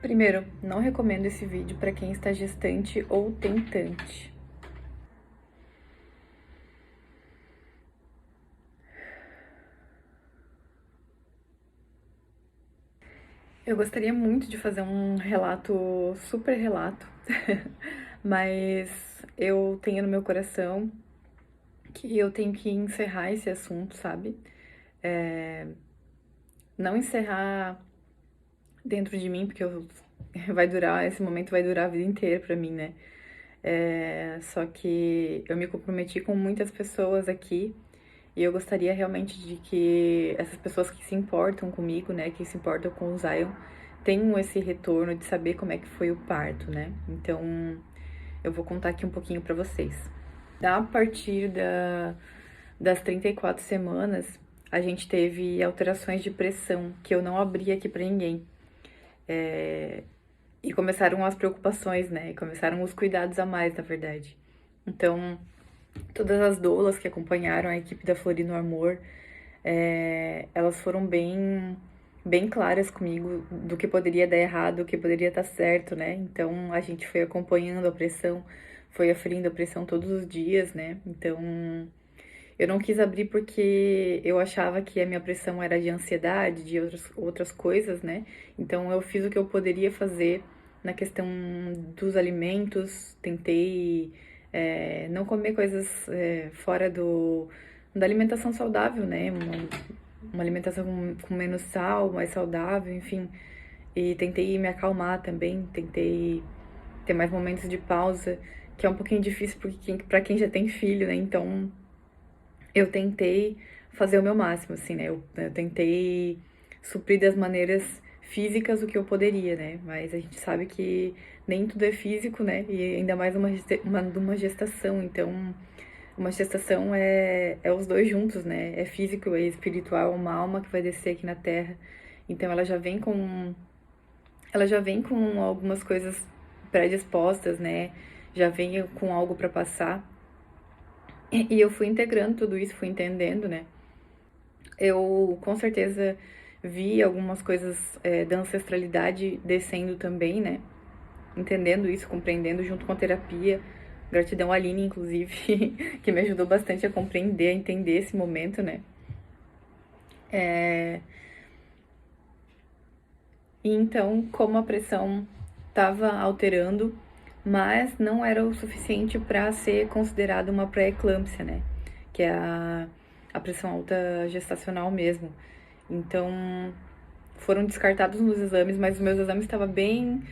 Primeiro, não recomendo esse vídeo para quem está gestante ou tentante. Eu gostaria muito de fazer um relato, super relato, mas eu tenho no meu coração que eu tenho que encerrar esse assunto, sabe? Não encerrar dentro de mim, porque esse momento vai durar a vida inteira pra mim, né? Só que eu me comprometi com muitas pessoas aqui e eu gostaria realmente de que essas pessoas que se importam comigo, né, que se importam com o Zion, tenham esse retorno de saber como é que foi o parto, né? Então, eu vou contar aqui um pouquinho pra vocês. A partir das 34 semanas, a gente teve alterações de pressão que eu não abri aqui pra ninguém. E começaram as preocupações, né? E começaram os cuidados a mais, na verdade. Então, todas as doulas que acompanharam a equipe da Florino Amor, elas foram bem claras comigo do que poderia dar errado, do que poderia estar certo, né? Então, a gente foi acompanhando a pressão, foi aferindo a pressão todos os dias, né? Então, eu não quis abrir porque eu achava que a minha pressão era de ansiedade, de outras coisas, né? Então eu fiz o que eu poderia fazer na questão dos alimentos, tentei não comer coisas fora da alimentação saudável, né? Uma alimentação com menos sal, mais saudável, enfim. E tentei me acalmar também, tentei ter mais momentos de pausa, que é um pouquinho difícil para quem já tem filho, né? Então eu tentei fazer o meu máximo, assim, né? Eu tentei suprir das maneiras físicas o que eu poderia, né? Mas a gente sabe que nem tudo é físico, né? E ainda mais uma gestação. Então, uma gestação é os dois juntos, né? É físico, é espiritual, uma alma que vai descer aqui na Terra. Então, ela já vem com algumas coisas predispostas, né? Já vem com algo para passar. E eu fui integrando tudo isso, fui entendendo, né? Eu com certeza vi algumas coisas da ancestralidade descendo também, né? Entendendo isso, compreendendo junto com a terapia. Gratidão à Aline, inclusive, que me ajudou bastante a compreender, a entender esse momento, né? E então, como a pressão estava alterando, mas não era o suficiente para ser considerada uma pré-eclâmpsia, né? Que é a pressão alta gestacional mesmo. Então, foram descartados nos exames, mas os meus exames estavam bem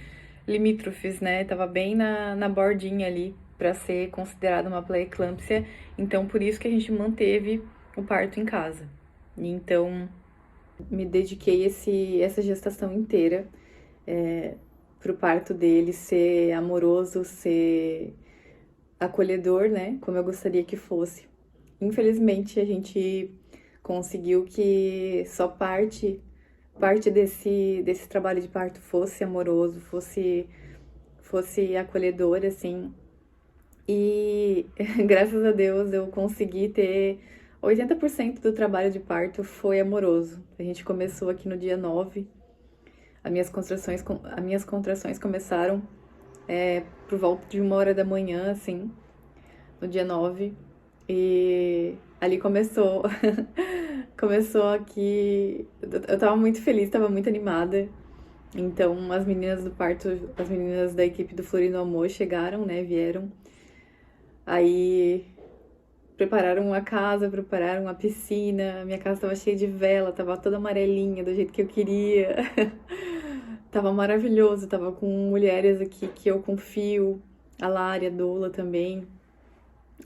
limítrofes, né? Tava bem na bordinha ali para ser considerada uma pré-eclâmpsia. Então, por isso que a gente manteve o parto em casa. E então, me dediquei essa gestação inteira pro parto dele ser amoroso, ser acolhedor, né? Como eu gostaria que fosse. Infelizmente, a gente conseguiu que só parte desse trabalho de parto fosse amoroso, fosse acolhedor, assim. E graças a Deus eu consegui ter 80% do trabalho de parto foi amoroso. A gente começou aqui no dia 9. As minhas contrações começaram por volta de 1 hora da manhã, assim, no dia 9. E ali começou. Começou aqui. Eu tava muito feliz, tava muito animada. Então, as meninas do parto, as meninas da equipe do Florino Amor chegaram, né? Vieram. Aí prepararam a casa, prepararam a piscina. Minha casa tava cheia de vela, tava toda amarelinha, do jeito que eu queria. Tava maravilhoso, tava com mulheres aqui que eu confio. A Lari, a doula também.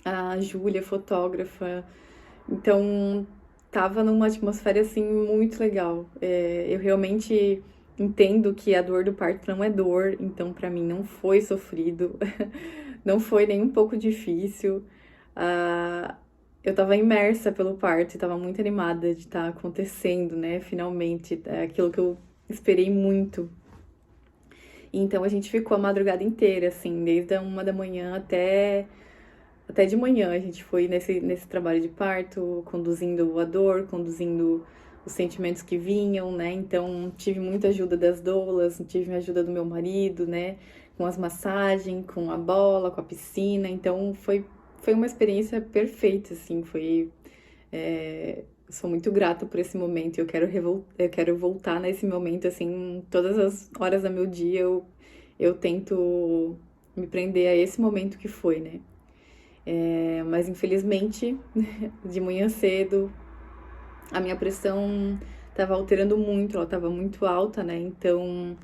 A Júlia, fotógrafa. Então, tava numa atmosfera assim muito legal. Eu realmente entendo que a dor do parto não é dor, então pra mim não foi sofrido, não foi nem um pouco difícil. Eu tava imersa pelo parto e tava muito animada de estar acontecendo, né? Finalmente, aquilo que eu esperei muito. Então a gente ficou a madrugada inteira, assim, desde a 1 da manhã até de manhã. A gente foi nesse trabalho de parto, conduzindo a dor, conduzindo os sentimentos que vinham, né? Então, tive muita ajuda das doulas, tive a ajuda do meu marido, né? Com as massagens, com a bola, com a piscina. Então, foi uma experiência perfeita, assim. Sou muito grata por esse momento. Eu quero voltar nesse momento, assim, todas as horas do meu dia eu tento me prender a esse momento que foi, né? Mas infelizmente, de manhã cedo, a minha pressão estava alterando muito, ela estava muito alta, né? Então,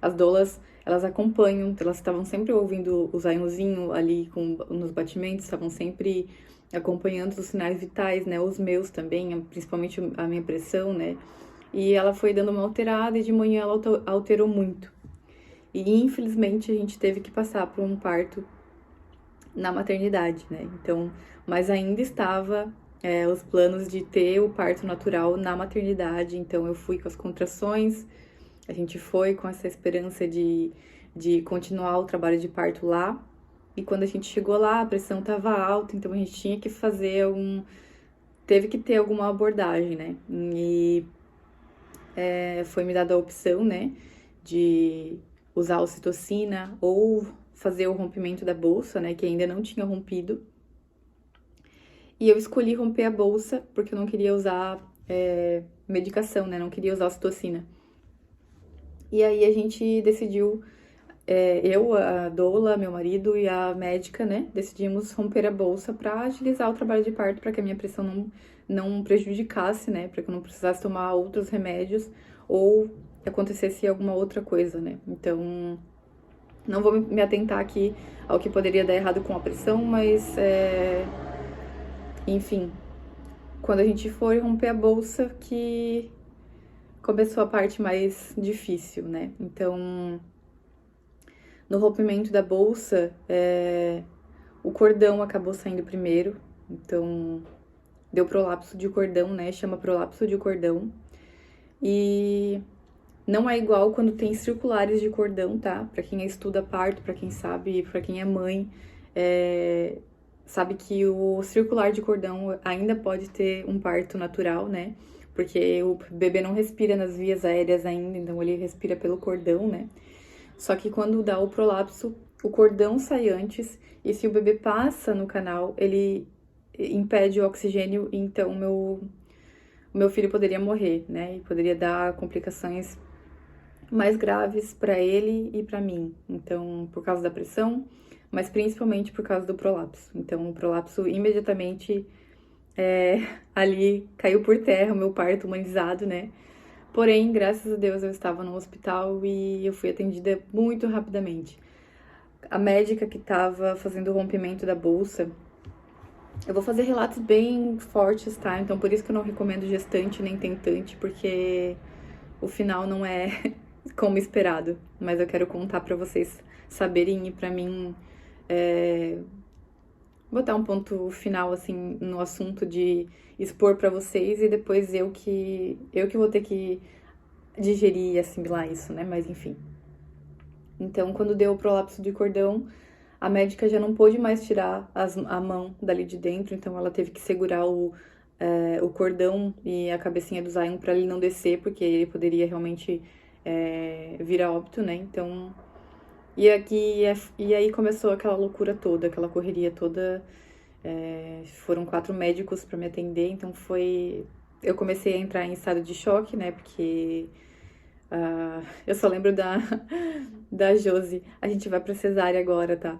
as doulas, elas acompanham, elas estavam sempre ouvindo o zainzinho ali nos batimentos, estavam sempre acompanhando os sinais vitais, né? Os meus também, principalmente a minha pressão, né? E ela foi dando uma alterada e de manhã ela alterou muito. E infelizmente a gente teve que passar por um parto na maternidade, né? Então, mas ainda estava os planos de ter o parto natural na maternidade. Então, eu fui com as contrações, a gente foi com essa esperança de continuar o trabalho de parto lá. E quando a gente chegou lá, a pressão estava alta, então a gente tinha que fazer teve que ter alguma abordagem, né? E foi me dada a opção, né, de usar a ocitocina ou fazer o rompimento da bolsa, né, que ainda não tinha rompido. E eu escolhi romper a bolsa porque eu não queria usar medicação, né, não queria usar ocitocina. E aí a gente decidiu, eu, a doula, meu marido e a médica, né, decidimos romper a bolsa para agilizar o trabalho de parto, para que a minha pressão não prejudicasse, né, para que eu não precisasse tomar outros remédios ou acontecesse alguma outra coisa, né. Então, não vou me atentar aqui ao que poderia dar errado com a pressão, mas, enfim, quando a gente foi romper a bolsa que começou a parte mais difícil, né. Então, no rompimento da bolsa, o cordão acabou saindo primeiro, então deu prolapso de cordão, né? Chama prolapso de cordão. E não é igual quando tem circulares de cordão, tá? Pra quem estuda parto, pra quem sabe, pra quem é mãe, sabe que o circular de cordão ainda pode ter um parto natural, né? Porque o bebê não respira nas vias aéreas ainda, então ele respira pelo cordão, né? Só que quando dá o prolapso, o cordão sai antes, e se o bebê passa no canal, ele impede o oxigênio, então o meu filho poderia morrer, né? E poderia dar complicações mais graves para ele e para mim. Então, por causa da pressão, mas principalmente por causa do prolapso. Então, o prolapso imediatamente ali caiu por terra o meu parto humanizado, né? Porém, graças a Deus, eu estava no hospital e eu fui atendida muito rapidamente. A médica que estava fazendo o rompimento da bolsa, eu vou fazer relatos bem fortes, tá? Então, por isso que eu não recomendo gestante nem tentante, porque o final não é como esperado. Mas eu quero contar pra vocês saberem e pra mim botar um ponto final, assim, no assunto de expor pra vocês e depois eu que vou ter que digerir e assimilar isso, né? Mas enfim. Então, quando deu o prolapso de cordão, a médica já não pôde mais tirar a mão dali de dentro, então ela teve que segurar o cordão e a cabecinha do Zion para ele não descer, porque ele poderia realmente vir a óbito, né? Então, e aí começou aquela loucura toda, aquela correria toda. Foram 4 médicos para me atender, então eu comecei a entrar em estado de choque, né? Porque eu só lembro da Josi. A gente vai pra cesárea agora, tá?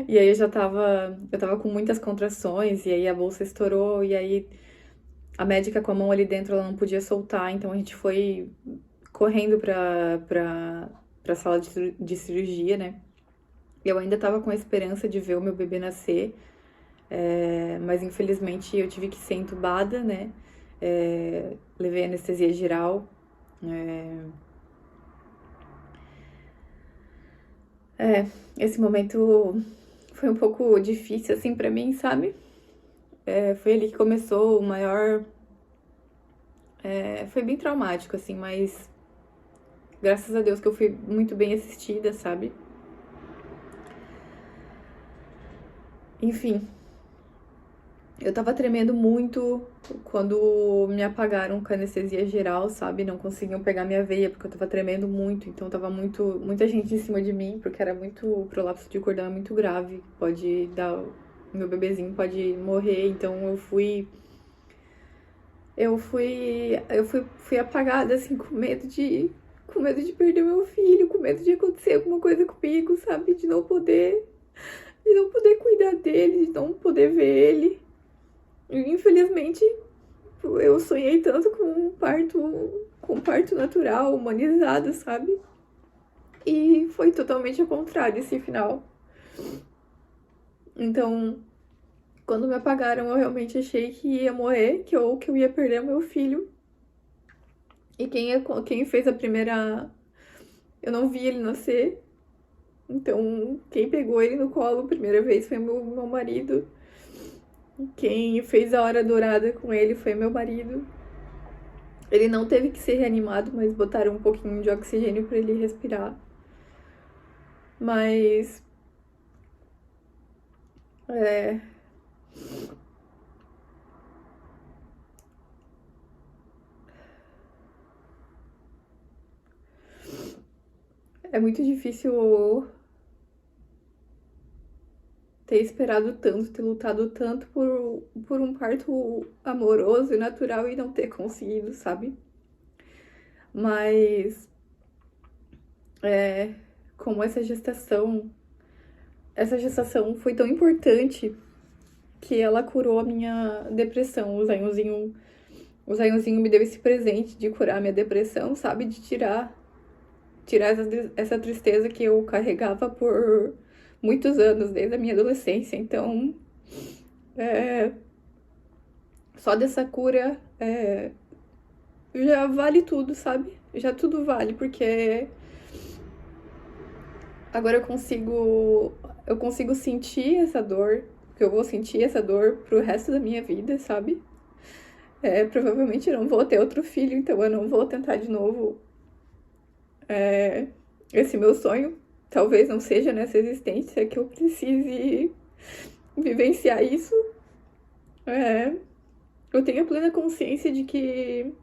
E aí eu tava com muitas contrações, e aí a bolsa estourou, e aí a médica com a mão ali dentro, ela não podia soltar, então a gente foi correndo pra sala de cirurgia, né? Eu ainda tava com a esperança de ver o meu bebê nascer, mas infelizmente eu tive que ser entubada, né? Levei anestesia geral. Esse momento foi um pouco difícil, assim, pra mim, sabe? Foi ali que começou o maior. Foi bem traumático, assim, mas graças a Deus que eu fui muito bem assistida, sabe? Enfim, Eu tava tremendo muito quando me apagaram com anestesia geral, sabe? Não conseguiam pegar minha veia porque eu tava tremendo muito. Então tava muita gente em cima de mim, porque era muito, prolapso de cordão é muito grave. Pode dar, meu bebezinho pode morrer. Então fui apagada, assim, com medo de perder meu filho, com medo de acontecer alguma coisa comigo, sabe? De não poder cuidar dele, de não poder ver ele. E, infelizmente, eu sonhei tanto com um parto natural, humanizado, sabe? E foi totalmente ao contrário esse final. Então, quando me apagaram, eu realmente achei que ia morrer, que eu ia perder o meu filho. E quem fez a primeira. Eu não vi ele nascer. Então, quem pegou ele no colo a primeira vez foi meu marido. Quem fez a hora dourada com ele foi meu marido. Ele não teve que ser reanimado, mas botaram um pouquinho de oxigênio para ele respirar. Mas. É. É muito difícil ter esperado tanto, ter lutado tanto por um parto amoroso e natural e não ter conseguido, sabe? Mas. É. Como essa gestação foi tão importante que ela curou a minha depressão. O Zaionzinho me deu esse presente de curar a minha depressão, sabe? De tirar essa tristeza que eu carregava por muitos anos, desde a minha adolescência. Então, só dessa cura já vale tudo, sabe? Já tudo vale, porque agora eu consigo sentir essa dor, que eu vou sentir essa dor pro resto da minha vida, sabe? Provavelmente eu não vou ter outro filho, então eu não vou tentar de novo esse meu sonho. Talvez não seja nessa existência que eu precise vivenciar isso. Eu tenho a plena consciência de que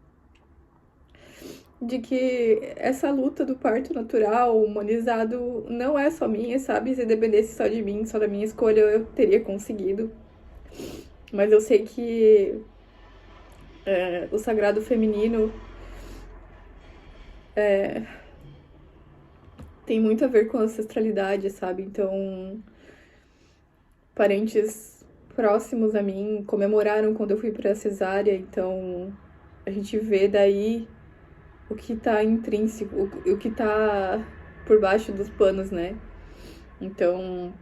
essa luta do parto natural, humanizado, não é só minha, sabe? Se dependesse só de mim, só da minha escolha, eu teria conseguido. Mas eu sei que o sagrado feminino tem muito a ver com a ancestralidade, sabe? Então, parentes próximos a mim comemoraram quando eu fui pra cesárea, então a gente vê daí o que tá intrínseco, o que tá por baixo dos panos, né? Então,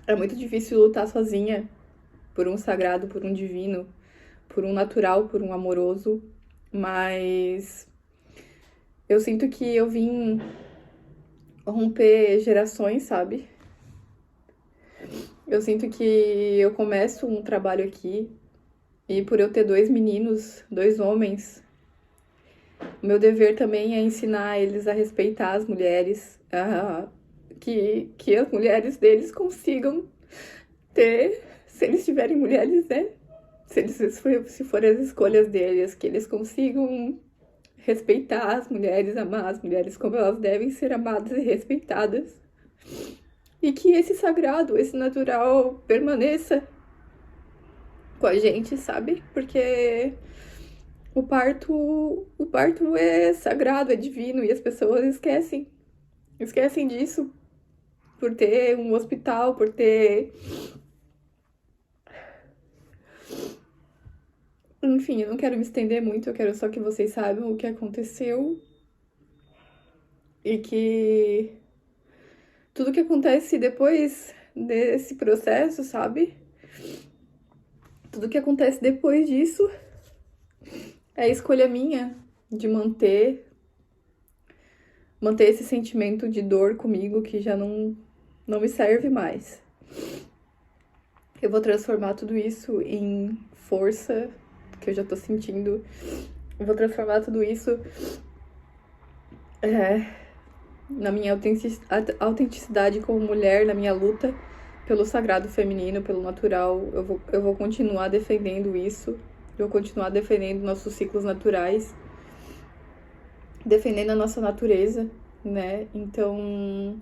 é muito difícil lutar sozinha por um sagrado, por um divino, por um natural, por um amoroso, mas eu sinto que eu vim romper gerações, sabe? Eu sinto que eu começo um trabalho aqui e por eu ter dois meninos, dois homens, o meu dever também é ensinar eles a respeitar as mulheres, que as mulheres deles consigam ter, se eles tiverem mulheres, né? Se forem as escolhas deles, que eles consigam respeitar as mulheres, amar as mulheres como elas devem ser amadas e respeitadas. E que esse sagrado, esse natural permaneça com a gente, sabe? Porque o parto é sagrado, é divino e as pessoas esquecem disso por ter um hospital, por ter. Enfim, eu não quero me estender muito, eu quero só que vocês saibam o que aconteceu e que tudo que acontece depois desse processo, sabe? Tudo que acontece depois disso é escolha minha de manter esse sentimento de dor comigo que já não me serve mais. Eu vou transformar tudo isso em força, que eu já tô sentindo. Eu vou transformar tudo isso na minha autenticidade como mulher, na minha luta pelo sagrado feminino, pelo natural. Eu vou continuar defendendo isso. Eu vou continuar defendendo nossos ciclos naturais, defendendo a nossa natureza, né? Então,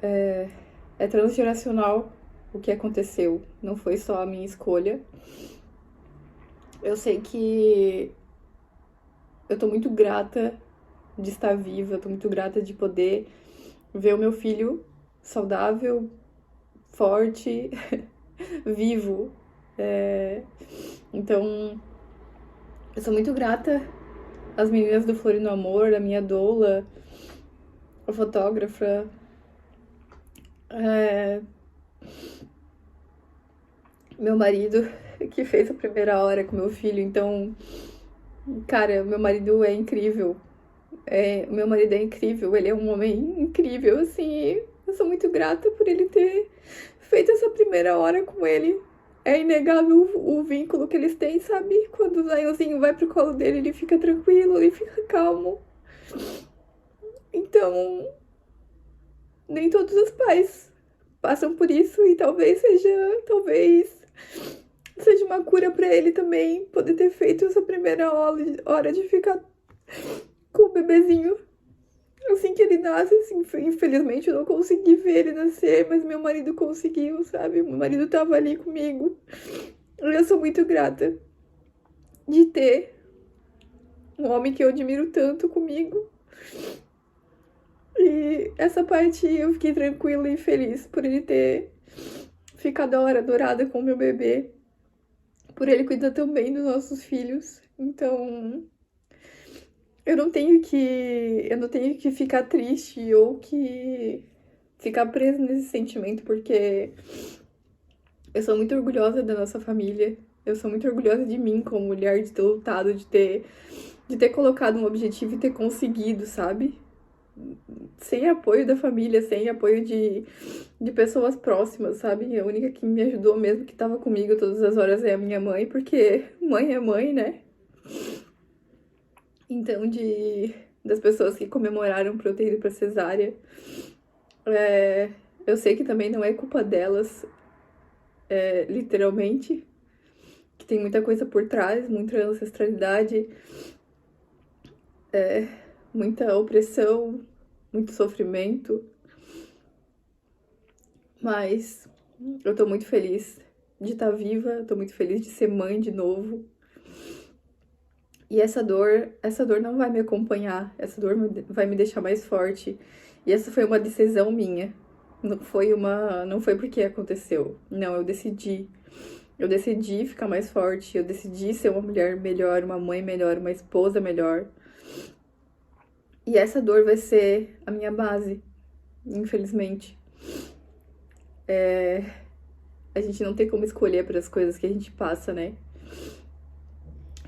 é transgeracional o que aconteceu. Não foi só a minha escolha. Eu sei que eu tô muito grata de estar viva, tô muito grata de poder ver o meu filho saudável, forte, vivo. Então, eu sou muito grata às meninas do Florino Amor, a minha doula, a fotógrafa, é, meu marido que fez a primeira hora com meu filho. Então, cara, meu marido é incrível. Meu marido é incrível, ele é um homem incrível, assim, e eu sou muito grata por ele ter feito essa primeira hora com ele. É inegável o vínculo que eles têm, sabe? Quando o Zionzinho vai pro colo dele, ele fica tranquilo, ele fica calmo. Então, nem todos os pais passam por isso e talvez seja uma cura para ele também poder ter feito essa primeira hora de ficar com o bebezinho. Assim que ele nasce, assim, infelizmente eu não consegui ver ele nascer, mas meu marido conseguiu, sabe? Meu marido tava ali comigo. Eu sou muito grata de ter um homem que eu admiro tanto comigo. E essa parte eu fiquei tranquila e feliz por ele ter ficado a hora dourada com o meu bebê, por ele cuidar tão bem dos nossos filhos. Então, eu não tenho que ficar triste ou que ficar presa nesse sentimento, porque eu sou muito orgulhosa da nossa família. Eu sou muito orgulhosa de mim como mulher, de ter lutado, de ter colocado um objetivo e ter conseguido, sabe? Sem apoio da família, sem apoio de pessoas próximas, sabe? A única que me ajudou mesmo, que tava comigo todas as horas, é a minha mãe, porque mãe é mãe, né? Então, das pessoas que comemoraram pra eu ter ido pra cesárea, é, eu sei que também não é culpa delas, literalmente, que tem muita coisa por trás, muita ancestralidade, muita opressão, muito sofrimento, mas eu tô muito feliz de estar viva, tô muito feliz de ser mãe de novo. E essa dor não vai me acompanhar, essa dor vai me deixar mais forte. E essa foi uma decisão minha. Não foi porque aconteceu. Não, eu decidi. Eu decidi ficar mais forte, eu decidi ser uma mulher melhor, uma mãe melhor, uma esposa melhor. E essa dor vai ser a minha base, infelizmente. A gente não tem como escolher para as coisas que a gente passa, né?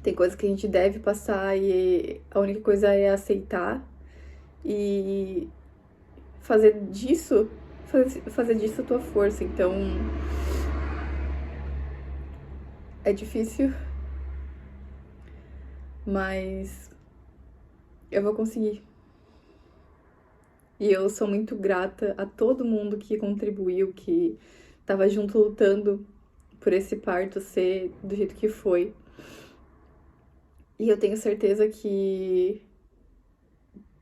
Tem coisas que a gente deve passar e a única coisa é aceitar e fazer disso, fazer disso a tua força. Então, é difícil, mas eu vou conseguir. E eu sou muito grata a todo mundo que contribuiu, que tava junto lutando por esse parto ser do jeito que foi. E eu tenho certeza que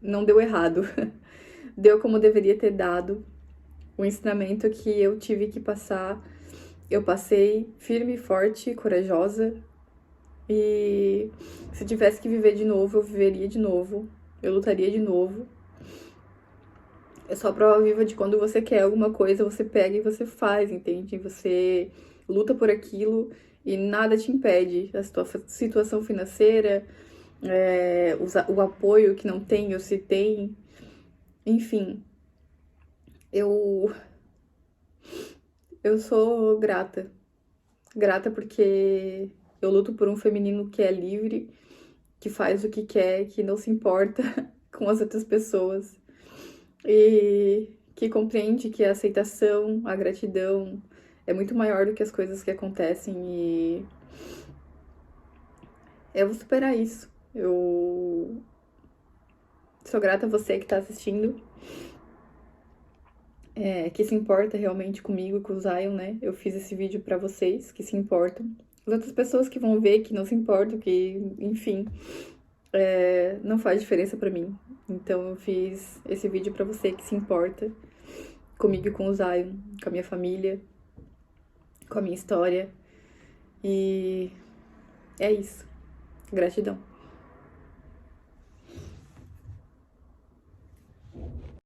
não deu errado. Deu como deveria ter dado. O ensinamento que eu tive que passar, eu passei firme, forte, corajosa. E se tivesse que viver de novo, eu viveria de novo. Eu lutaria de novo. É só a prova viva de quando você quer alguma coisa, você pega e você faz, entende? Você luta por aquilo e nada te impede. A situação financeira, o apoio que não tem ou se tem, enfim. Eu, eu sou grata. Grata porque eu luto por um feminino que é livre, que faz o que quer, que não se importa com as outras pessoas. E que compreende que a aceitação, a gratidão é muito maior do que as coisas que acontecem e eu vou superar isso. Eu sou grata a você que tá assistindo. que se importa realmente comigo, com o Zion, né? Eu fiz esse vídeo pra vocês que se importam. As outras pessoas que vão ver, que não se importam, que, enfim, não faz diferença pra mim. Então eu fiz esse vídeo pra você que se importa comigo e com o Zion, com a minha família, com a minha história. E é isso. Gratidão.